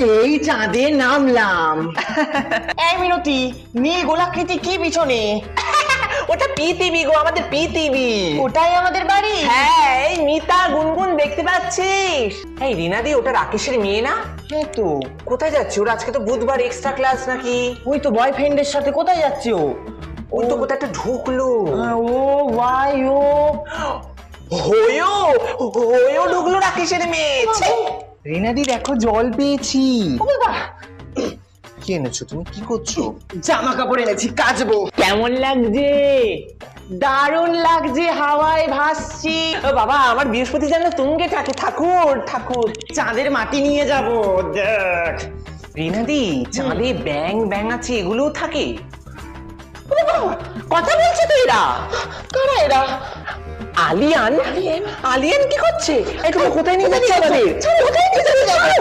এই চাঁদে নামলাম। এই মিনতি, নীল গোলাকৃতি কি পিছনে? ওটা পৃথিবী গো, আমাদের পৃথিবী। ওটাই আমাদের বাড়ি। হ্যাঁ, এই মিতা গুনগুন দেখতে পাচ্ছিস? এই রিনাদি, ওটা রাকেশের মেয়ে না? হ্যাঁ তো। কোথায় যাচ্ছে ওরা? আজকে তো বুধবার, এক্সট্রা ক্লাস নাকি? ওই তো বয়ফ্রেন্ডের সাথে কোথায় যাচ্ছে ও? ওই তো কোথায় একটা ঢুকলো। ও ভাই ও হয়ো হয়ো ঢুকলো রাকেশের মেয়ে। ছি! রিনাদি দেখো, জল পেয়েছি। বাবা, কি এনেছো তুমি? কি করছো? জামা কাপড় এনেছি, কাচবো। কেমন লাগছে? দারুণ লাগছে, হাওয়ায় ভাসছি। ও বাবা, আমার বৃহস্পতি জানলে তুঙ্গে থাকে। ঠাকুর ঠাকুর। চাঁদের মাটি নিয়ে যাব, দেখ। রিনাদি, চাঁদে ব্যাং ব্যাং আছে, এগুলোও থাকে? কথা বলছে তো এরা? কারা এরা? আলিয়ান? আলিয়ান কি করছে? এই তুমি কোথায় নিয়ে যাচ্ছ আমাদের? কোথায় নিয়ে যাবে?